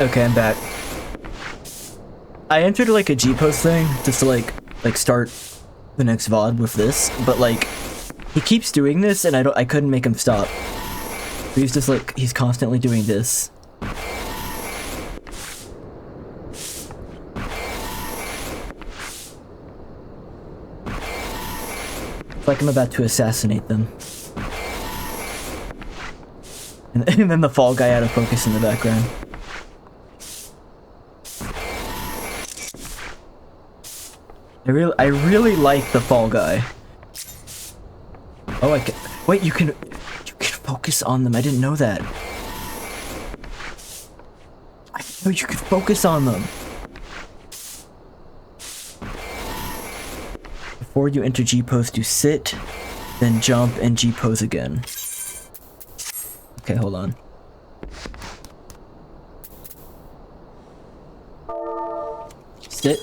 Okay, I'm back. I entered like a G-post thing just to like start the next VOD with this, but like he keeps doing this and I couldn't make him stop. He's just like he's constantly doing this. It's like I'm about to assassinate them. And then the fall guy out of focus in the background. I really like the fall guy. Oh, I can wait. You can focus on them. I didn't know that. I didn't know you could focus on them. Before you enter G pose, do sit, then jump and G pose again. Okay, hold on. Sit.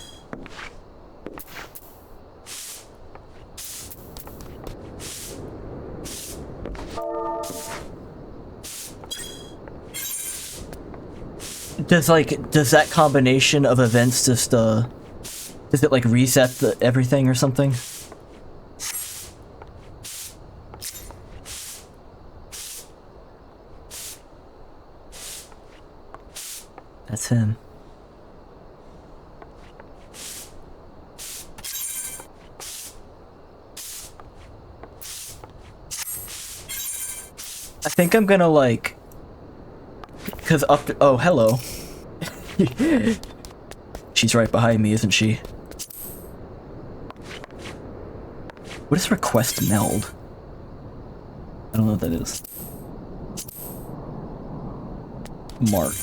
Does that combination of events just does it like reset everything or something? That's him. I think I'm gonna like, cause up to, oh hello. She's right behind me, isn't she? What is request meld? I don't know what that is. Mark.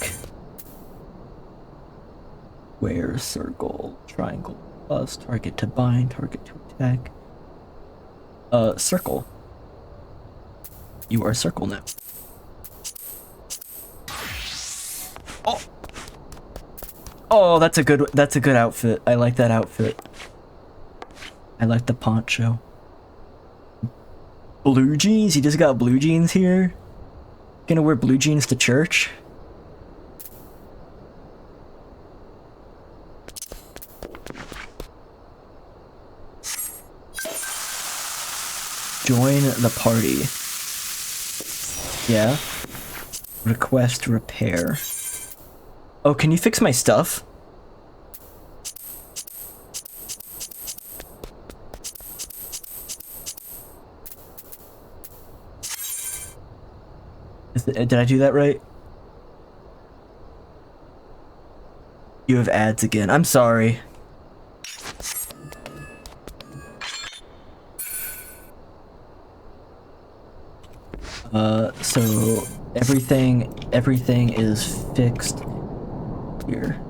Where, circle, triangle, plus, target to bind, target to attack. Circle. You are circle now. Oh! Oh, that's a good outfit. I like that outfit. I like the poncho. Blue jeans? You just got blue jeans here? Gonna wear blue jeans to church? Join the party. Yeah? Request repair. Oh, can you fix my stuff? Did I do that right? You have ads again. I'm sorry. So everything is fixed here.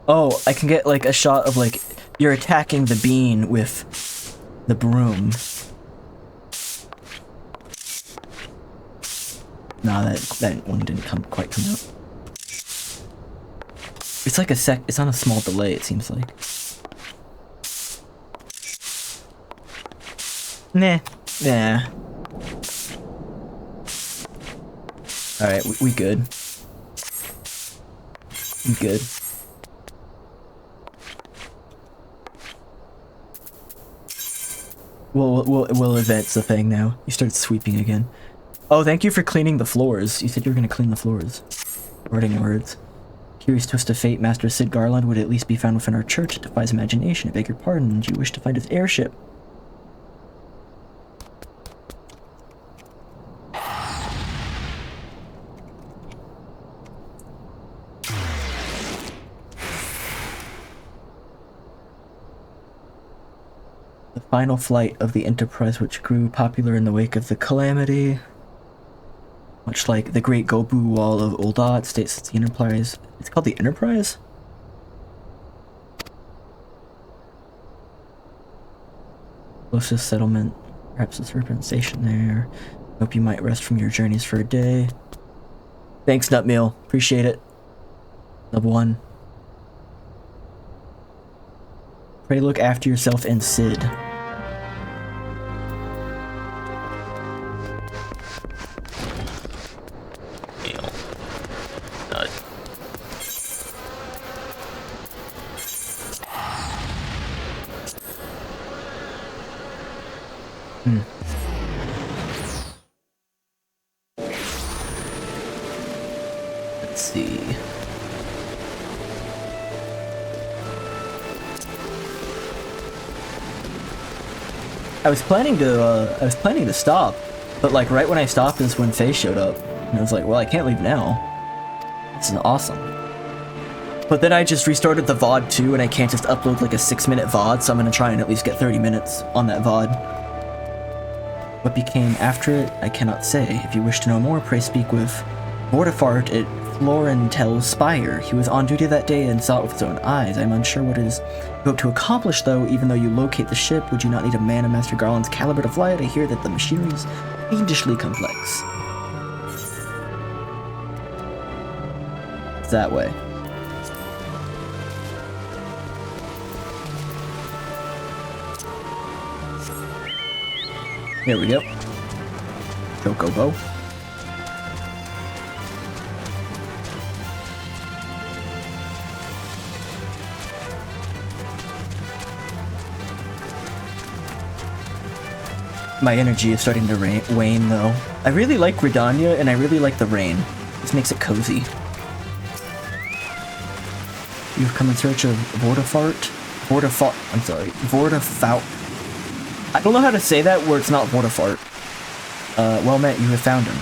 Oh, I can get like a shot of like you're attacking the bean with the broom. Nah, that one didn't quite come out. It's like it's on a small delay, it seems like. Nah. Alright, we good. We good. We'll advance the thing now. You start sweeping again. Oh, thank you for cleaning the floors. You said you were gonna clean the floors. Wording words. Curious twist of fate, Master Sid Garland would at least be found within our church. It defies imagination. I beg your pardon. Do you wish to find his airship? The final flight of the Enterprise, which grew popular in the wake of the Calamity. Much like the Great Gobu Wall of Uldat, states that the Enterprise... It's called the Enterprise? Closest settlement. Perhaps a serpent station there. Hope you might rest from your journeys for a day. Thanks, Nutmeal. Appreciate it. Level 1. Pray look after yourself and Sid. Meal. Nut. Let's see. I was planning to stop, but like right when I stopped is when Faye showed up, and I was like, well, I can't leave now. This is awesome. But then I just restarted the VOD too, and I can't just upload like a 6-minute VOD, so I'm gonna try and at least get 30 minutes on that VOD. What became after it, I cannot say. If you wish to know more, pray speak with Vortifart at Florentel's Spire. He was on duty that day and saw it with his own eyes. I'm unsure what it is you hope to accomplish, though. Even though you locate the ship, would you not need a man of Master Garland's caliber to fly it? I hear that the machinery is fiendishly complex. It's that way. There we go. Chocobo. My energy is starting to wane, though. I really like Gridania, and I really like the rain. This makes it cozy. You've come in search of Vortifaut. I don't know how to say that where it's not Vortifart. Well met, you have found him.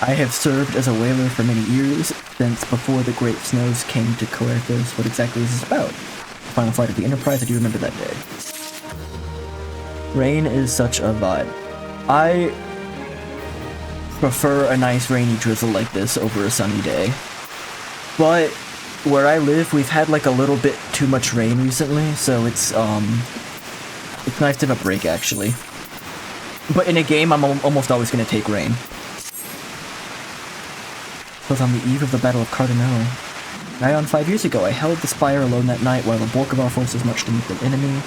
I have served as a whaler for many years, since before the Great Snows came to Coerthas. What exactly is this about? The final flight of the Enterprise, I do remember that day. Rain is such a vibe. I prefer a nice rainy drizzle like this over a sunny day. But where I live, we've had like a little bit too much rain recently, so it's nice to have a break, actually. But in a game, I'm almost always going to take rain. It was on the eve of the Battle of Cardinal. Nigh on 5 years ago, I held the Spire alone that night while the bulk of our forces marched to meet the enemy.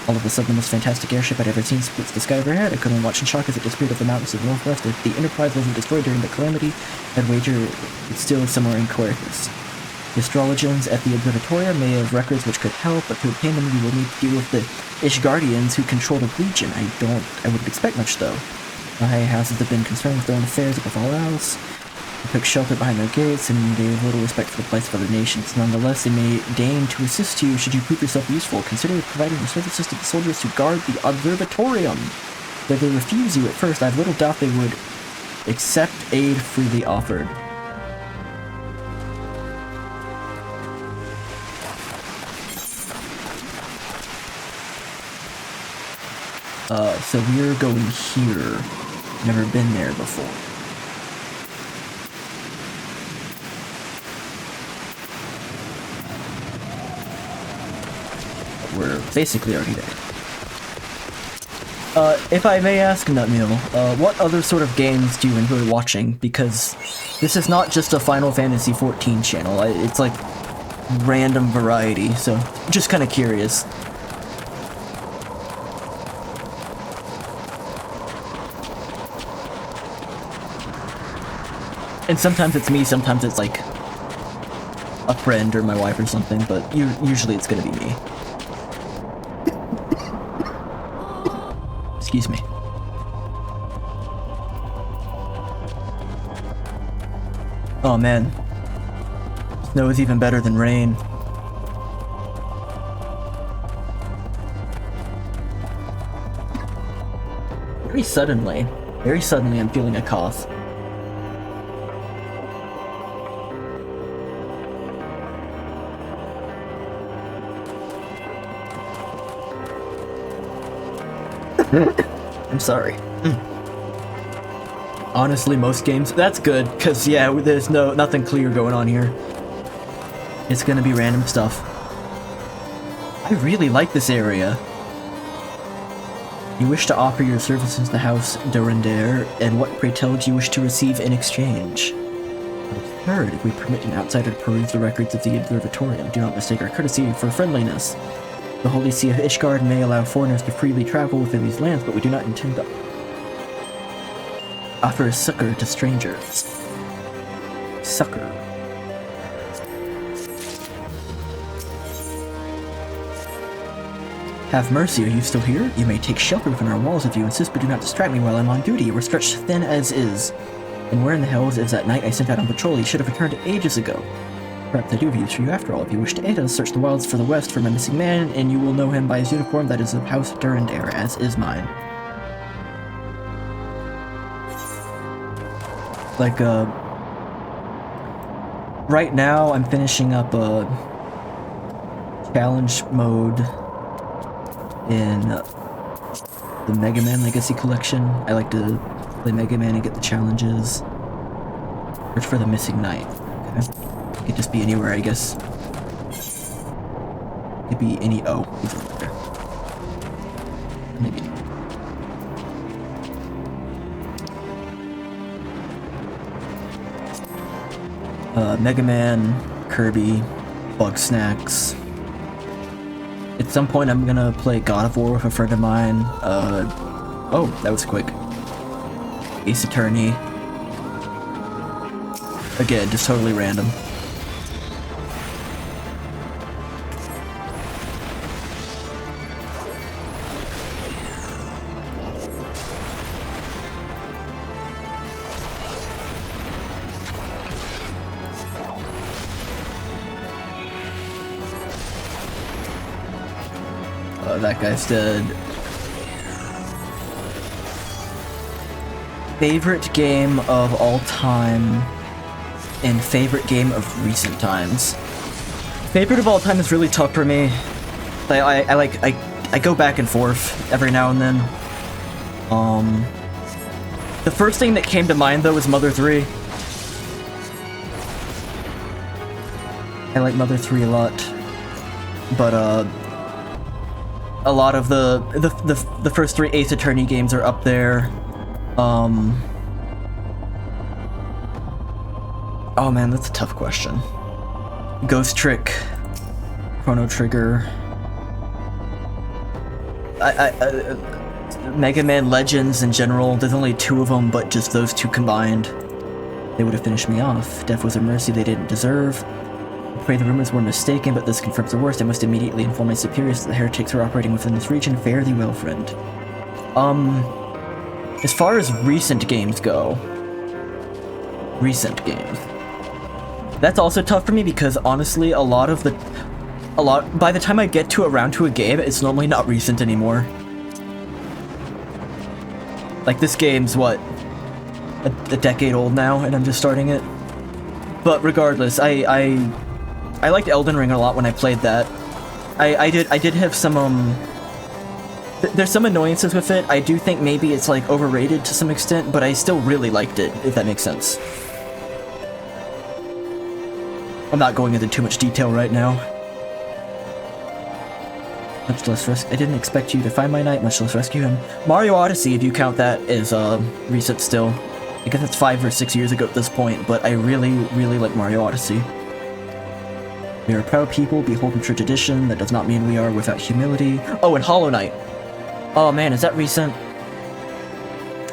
All of a sudden, the most fantastic airship I'd ever seen splits the sky overhead. I could only watch in shock as it disappeared over the mountains of the northwest. If the Enterprise wasn't destroyed during the calamity, I'd wager it's still somewhere in Coerthas. The astrologians at the observatorium may have records which could help, but to obtain them you will need to deal with the Ishgardians who control the Legion. I wouldn't expect much, though. The high houses have been concerned with their own affairs above all else. They took shelter behind their gates, and they have little respect for the plights of other nations. Nonetheless, they may deign to assist you should you prove yourself useful. Consider providing your services to the soldiers who guard the observatorium. Though they refuse you at first, I have little doubt they would accept aid freely offered. So we're going here. Never been there before. We're basically already there. If I may ask, Nutmeal, what other sort of games do you enjoy watching? Because this is not just a Final Fantasy XIV channel, it's like random variety, so just kind of curious. And sometimes it's me, sometimes it's like a friend or my wife or something, but usually it's gonna be me. Excuse me. Oh man. Snow is even better than rain. Very suddenly I'm feeling a cough. I'm sorry. Honestly, most games, that's good, because yeah, there's nothing clear going on here. It's gonna be random stuff. I really like this area. You wish to offer your services to House Durandare, and what, pray tell, do you wish to receive in exchange? Third, if we permit an outsider to peruse the records of the observatorium, do not mistake our courtesy for friendliness. The Holy See of Ishgard may allow foreigners to freely travel within these lands, but we do not intend to offer succor to strangers. Succor. Have mercy, are you still here? You may take shelter within our walls if you insist, but do not distract me while I'm on duty. We're stretched thin as is. And where in the hells is that knight I sent out on patrol? He should have returned ages ago. Perhaps I do have use for you after all. If you wish to aid us, search the wilds for the west for my missing man, and you will know him by his uniform. That is of House Durandare, as is mine. Like, right now I'm finishing up a challenge mode in the Mega Man Legacy Collection. I like to play Mega Man and get the challenges. Search for the missing knight. Okay. It could just be anywhere, I guess. It could be any. Oh, he's over there. Maybe. Mega Man, Kirby, Bug Snacks. At some point, I'm gonna play God of War with a friend of mine. Oh, that was quick. Ace Attorney. Again, just totally random. That guy's dead. Favorite game of all time and favorite game of recent times. Favorite of all time is really tough for me. I go back and forth every now and then. The first thing that came to mind though was Mother 3. I like Mother 3 a lot, but a lot of the first 3 Ace Attorney games are up there. Oh man, that's a tough question. Ghost Trick, Chrono Trigger, Mega Man Legends in general. There's only 2 of them, but just those 2 combined, they would have finished me off. Death was a mercy they didn't deserve. I pray the rumors were mistaken, but this confirms the worst. I must immediately inform my superiors that the heretics are operating within this region. Fare thee well, friend. As far as recent games go, that's also tough for me because honestly, by the time I get around to a game, it's normally not recent anymore. Like this game's what, a decade old now, and I'm just starting it. But regardless, I liked Elden Ring a lot when I played that. I did have some there's some annoyances with it. I do think maybe it's like overrated to some extent, but I still really liked it, if that makes sense. I'm not going into too much detail right now. Much less I didn't expect you to find my knight, much less rescue him. Mario Odyssey, if you count that, is recent still. I guess it's 5 or 6 years ago at this point, but I really, really like Mario Odyssey. We are a proud people, beholden to tradition. That does not mean we are without humility. Oh, and Hollow Knight. Oh man, is that recent?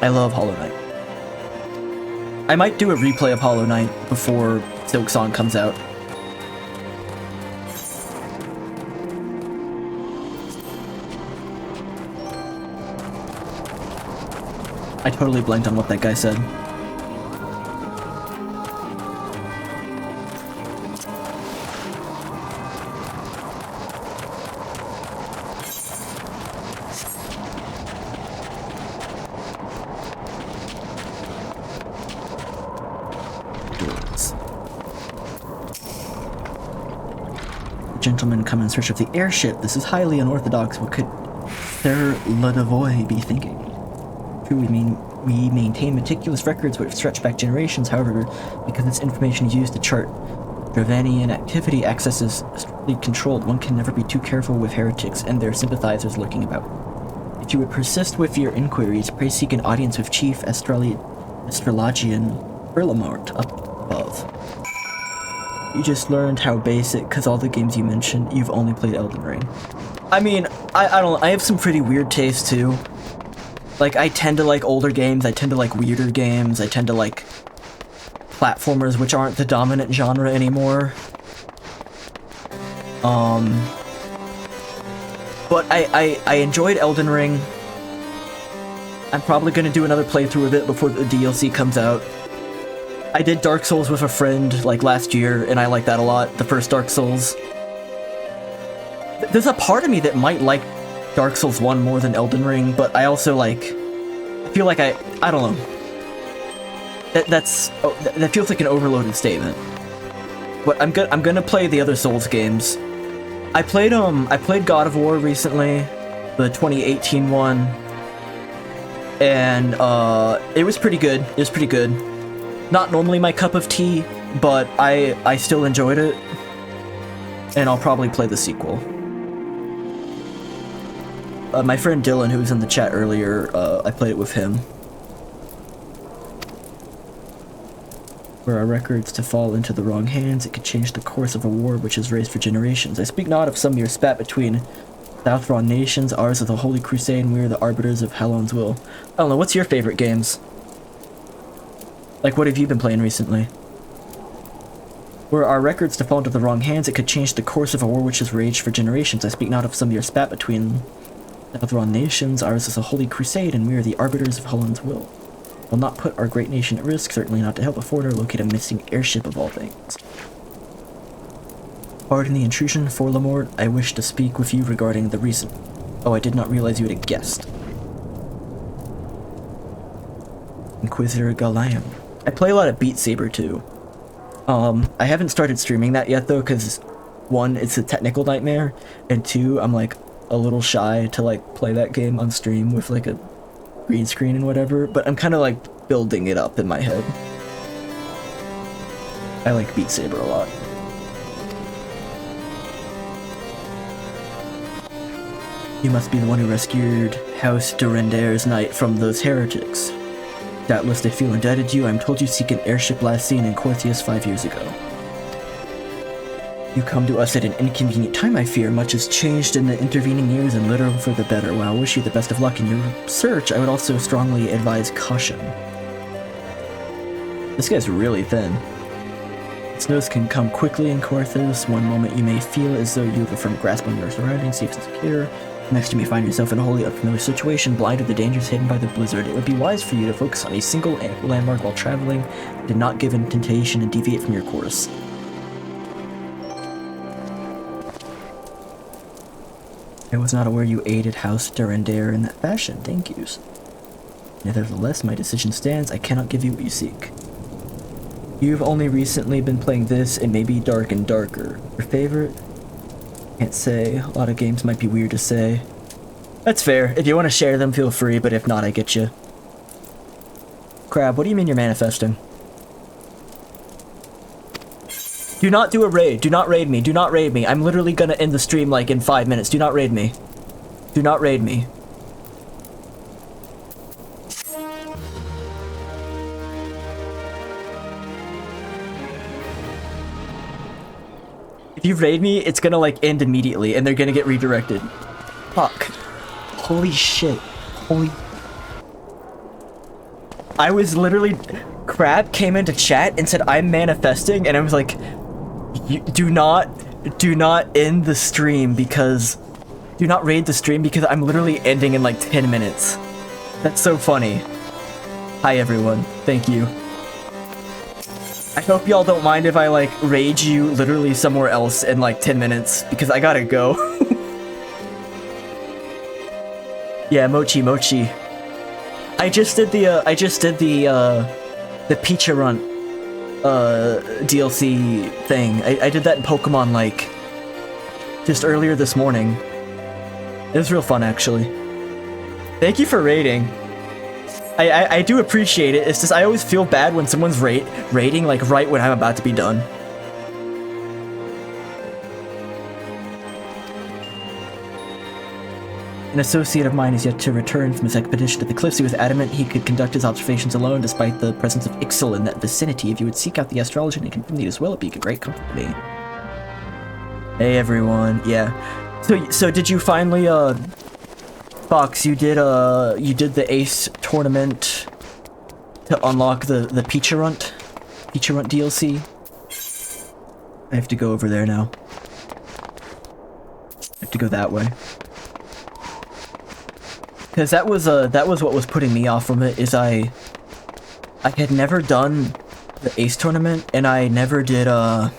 I love Hollow Knight. I might do a replay of Hollow Knight before Silk Song comes out. I totally blanked on what that guy said. Gentlemen come in search of the airship. This is highly unorthodox. What could Sir Ludavoy be thinking? True, we maintain meticulous records which stretch back generations. However, because this information is used to chart Dravanian activity, access is strictly controlled. One can never be too careful with heretics and their sympathizers lurking about. If you would persist with your inquiries, pray seek an audience with Chief Astrologian Erlemort up above. You just learned how basic, because all the games you mentioned, you've only played Elden Ring. I mean, I have some pretty weird tastes too. Like, I tend to like older games, I tend to like weirder games, I tend to like platformers which aren't the dominant genre anymore. But I enjoyed Elden Ring. I'm probably gonna do another playthrough of it before the DLC comes out. I did Dark Souls with a friend, like, last year, and I liked that a lot, the first Dark Souls. There's a part of me that might like Dark Souls 1 more than Elden Ring, but I also, like, I feel like I don't know. That feels like an overloaded statement. But I'm gonna play the other Souls games. I played God of War recently, the 2018 one, and it was pretty good. It was pretty good. Not normally my cup of tea, but I still enjoyed it, and I'll probably play the sequel. My friend Dylan, who was in the chat earlier, I played it with him. Were our records to fall into the wrong hands, it could change the course of a war which has raged for generations. I speak not of some mere spat between Southron nations, ours is the Holy Crusade, and we are the arbiters of Halon's will. I don't know, what's your favorite games? Like, what have you been playing recently? Were our records to fall into the wrong hands, it could change the course of a war which has raged for generations. I speak not of some mere spat between Southron nations, ours is the Holy Crusade, and we are the arbiters of Halon's will. Will not put our great nation at risk, certainly not to help a foreigner locate a missing airship of all things. Pardon the intrusion, Forlamort. I wish to speak with you regarding the recent... Oh, I did not realize you had a guest. Inquisitor Galayam. I play a lot of Beat Saber too. I haven't started streaming that yet though, because one, it's a technical nightmare, and two, I'm like a little shy to like play that game on stream with like a green screen and whatever, but I'm kind of like building it up in my head. I like Beat Saber a lot. You must be the one who rescued House Durendair's knight from those heretics. Doubtless they feel indebted to you. I'm told you seek an airship last seen in Corthius 5 years ago. You come to us at an inconvenient time, I fear. Much has changed in the intervening years, and little for the better. While I wish you the best of luck in your search, I would also strongly advise caution. This guy's really thin. Snows can come quickly in Corthius. One moment you may feel as though you have a firm grasp on your surroundings, safe and secure. Next you may find yourself in a wholly unfamiliar situation, blind to the dangers hidden by the blizzard. It would be wise for you to focus on a single landmark while traveling, and not give in temptation and deviate from your course. I was not aware you aided House Durendair in that fashion. Thank yous. Nevertheless, my decision stands. I cannot give you what you seek. You've only recently been playing this, and maybe Dark and Darker. Your favorite? Can't say. A lot of games might be weird to say. That's fair. If you want to share them, feel free, but if not, I get you. Crab, what do you mean you're manifesting? Do not do a raid. Do not raid me. Do not raid me. I'm literally gonna end the stream like in 5 minutes. Do not raid me. Do not raid me. If you raid me, it's gonna like end immediately and they're gonna get redirected. Fuck. Holy shit. Holy... I was literally... Crab came into chat and said, I'm manifesting, and I was like, do not end the stream because... Do not raid the stream because I'm literally ending in like 10 minutes. That's so funny. Hi everyone. Thank you. I hope y'all don't mind if I like rage you literally somewhere else in like 10 minutes because I gotta go. Yeah, Mochi. I just did the Peach Run DLC thing. I did that in Pokemon like just earlier this morning. It was real fun actually. Thank you for raiding. I do appreciate it. It's just I always feel bad when someone's raiding like right when I'm about to be done. An associate of mine is yet to return from his expedition to the cliffs. He was adamant he could conduct his observations alone despite the presence of Ixal in that vicinity. If you would seek out the astrologer and confirm it as well, it'd be a great comfort to me. Hey everyone, yeah. So did you finally, Fox, you did the Ace tournament to unlock the Peacherunt DLC? I have to go over there now. I have to go that way. Because that was what was putting me off from it, is I had never done the Ace tournament, and I never did the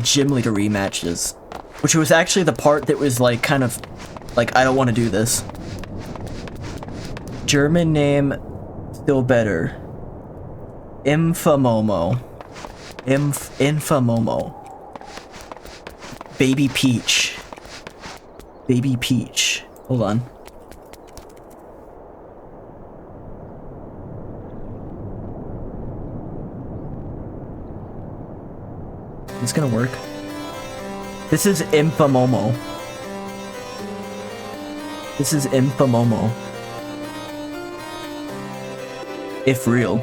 gym leader rematches, which was actually the part that was like kind of like, I don't want to do this. German name, still better. Infamomo. Infamomo. Baby Peach. Baby Peach. Hold on. It's gonna work. This is Infamomo. This is Infamomo. If real.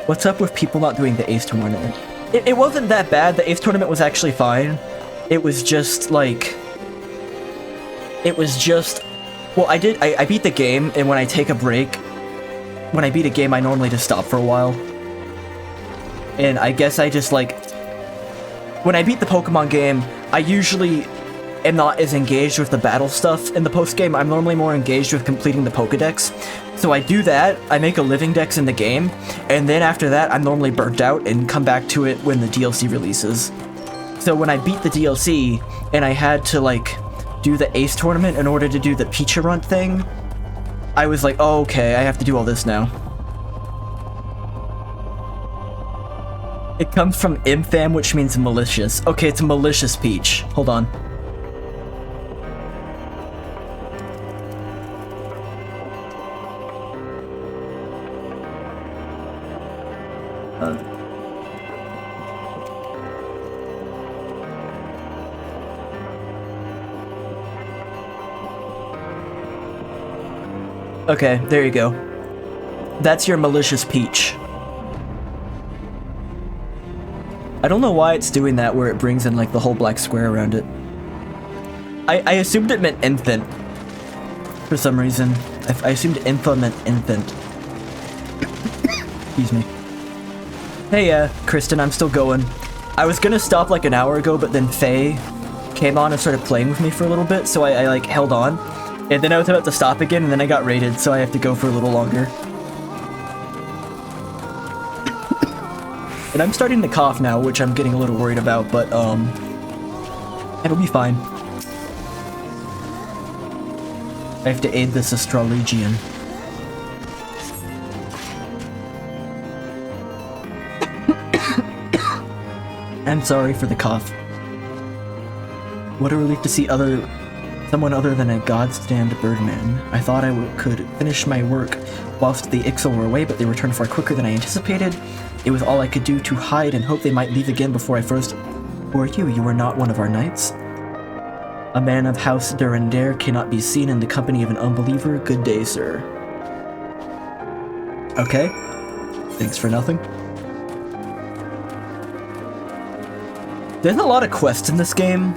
What's up with people not doing the Ace tournament? It wasn't that bad. The Ace tournament was actually fine. It was just like... Well, I beat the game, and when I take a break, when I beat a game, I normally just stop for a while. And I guess I just like... When I beat the Pokemon game, I usually am not as engaged with the battle stuff in the post-game. I'm normally more engaged with completing the Pokedex. So I do that, I make a living dex in the game, and then after that, I'm normally burnt out and come back to it when the DLC releases. So when I beat the DLC, and I had to like do the Ace tournament in order to do the Peacherunt thing, I was like, oh, okay, I have to do all this now. It comes from Infam, which means malicious. Okay, it's a malicious peach. Hold on. Okay, there you go. That's your malicious peach. I don't know why it's doing that where it brings in like the whole black square around it. I assumed it meant infant. For some reason. I assumed info meant infant. Excuse me. Hey, Kristen, I'm still going. I was gonna stop like an hour ago, but then Faye came on and started playing with me for a little bit, so I like held on. And then I was about to stop again, and then I got raided, so I have to go for a little longer. And I'm starting to cough now, which I'm getting a little worried about, but, it'll be fine. I have to aid this astrologian. I'm sorry for the cough. What a relief to see someone other than a godstand birdman. I thought I could finish my work whilst the Ixal were away, but they returned far quicker than I anticipated. It was all I could do to hide and hope they might leave again before I first... Who are you? You are not one of our knights? A man of House Durandare cannot be seen in the company of an unbeliever. Good day, sir. Okay. Thanks for nothing. There's a lot of quests in this game.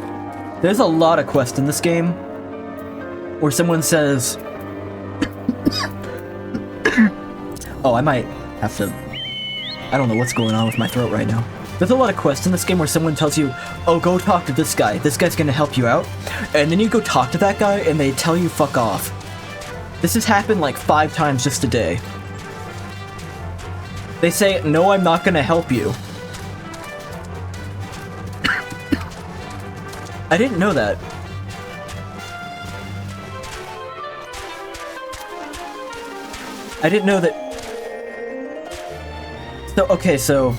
There's a lot of quests in this game where someone says, oh, I might have to, I don't know what's going on with my throat right now. There's a lot of quests in this game where someone tells you, oh, go talk to this guy guy's gonna help you out, and then you go talk to that guy and they tell you fuck off. This has happened like 5 times just today. They say, no, I'm not gonna help you. I didn't know that. I didn't know that... So, okay, so...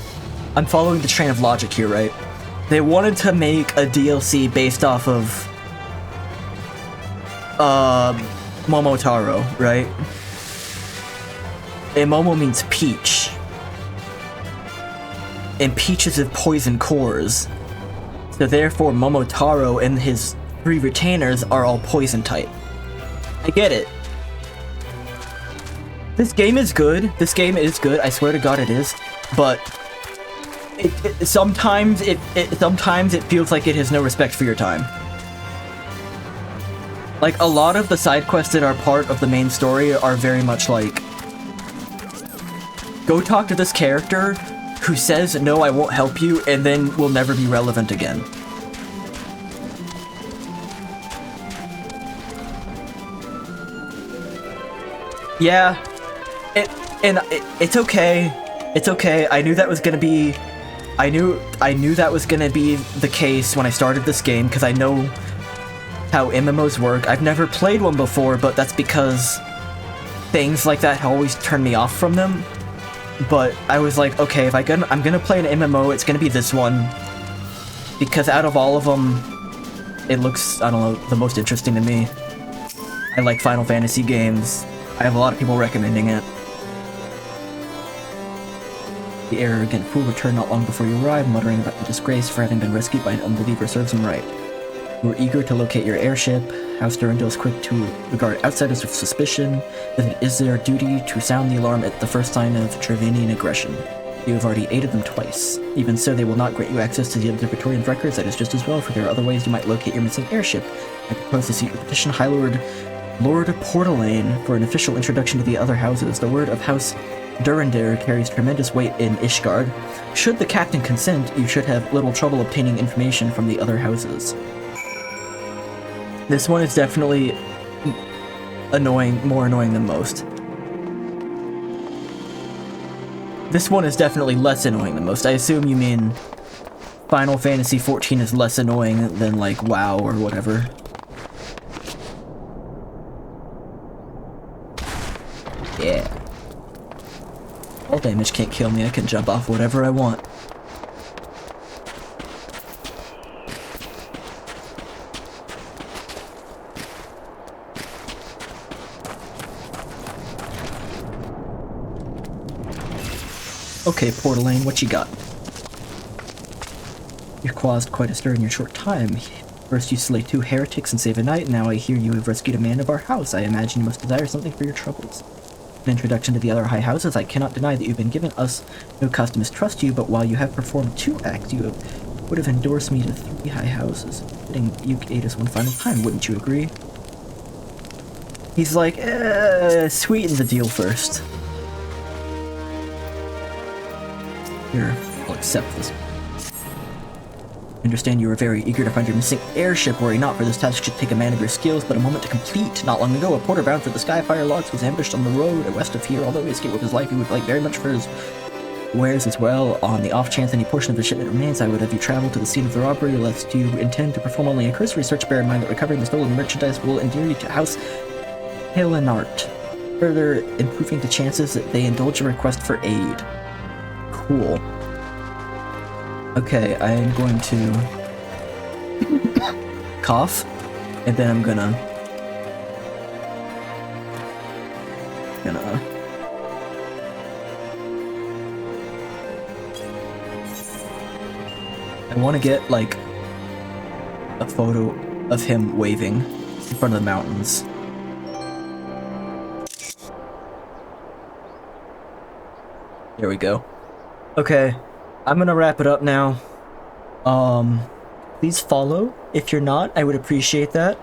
I'm following the train of logic here, right? They wanted to make a DLC based off of... Momotaro, right? And Momo means peach. And peaches have poison cores. So therefore Momotaro and his 3 retainers are all poison type. I get it. This game is good. This game is good. I swear to God it is. But sometimes it feels like it has no respect for your time. Like, a lot of the side quests that are part of the main story are very much like, go talk to this character who says, no, I won't help you, and then will never be relevant again. Yeah, it's okay. It's okay. I knew that was gonna be, I knew that was gonna be the case when I started this game, because I know how MMOs work. I've never played one before, but that's because things like that always turn me off from them. But I was like, okay, if I'm gonna play an MMO, it's gonna be this one, because out of all of them, it looks, I don't know, the most interesting to me. I like Final Fantasy games. I have a lot of people recommending it. The arrogant fool returned not long before you arrived, muttering about the disgrace for having been rescued by an unbeliever serves him right. You were eager to locate your airship. House Durandal is quick to regard outsiders with suspicion, that it is their duty to sound the alarm at the first sign of Trevanian aggression. You have already aided them twice. Even so, they will not grant you access to the Observatorium's records. That is just as well, for there are other ways you might locate your missing airship. I propose to seek your petition, High Lord Portalane, for an official introduction to the other houses. The word of House Durandal carries tremendous weight in Ishgard. Should the captain consent, you should have little trouble obtaining information from the other houses. This one is definitely more annoying than most. This one is definitely less annoying than most. I assume you mean Final Fantasy XIV is less annoying than, like, WoW or whatever. Yeah. All damage can't kill me. I can jump off whatever I want. Okay, Portalane, what you got? You've caused quite a stir in your short time. First you slay 2 heretics and save a knight, now I hear you have rescued a man of our house. I imagine you must desire something for your troubles. An introduction to the other high houses, I cannot deny that you've been given us no cause to mistrust you, but while you have performed 2 acts, you would have endorsed me to 3 high houses. Fitting you could aid us one final time, wouldn't you agree? He's like, sweeten the deal first. Here, I'll accept this. I understand you are very eager to find your missing airship. Worry not, for this task should take a man of your skills, but a moment to complete. Not long ago, a porter bound for the Skyfire Logs was ambushed on the road west of here. Although he escaped with his life, he would like very much for his wares as well. On the off chance any portion of the shipment remains, I would have you travel to the scene of the robbery, lest you intend to perform only a cursory search. Bear in mind that recovering the stolen merchandise will endear you to House Helenart, further improving the chances that they indulge a request for aid. Cool. Okay, I am going to cough, and then I'm gonna I want to get like a photo of him waving in front of the mountains. There we go. Okay, I'm gonna wrap it up now. Please follow. If you're not, I would appreciate that.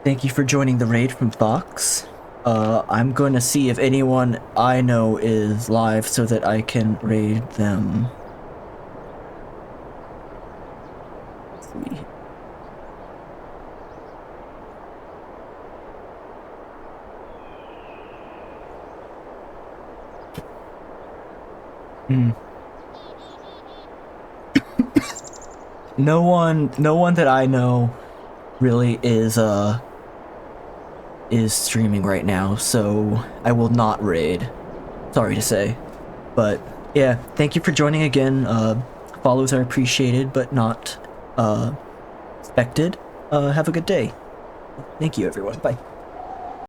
Thank you for joining the raid from Fox. I'm going to see if anyone I know is live so that I can raid them. Let's see. No one that I know really is streaming right now, so I will not raid. Sorry to say. But yeah, thank you for joining again. Follows are appreciated but not expected. Have a good day. Thank you everyone. Bye.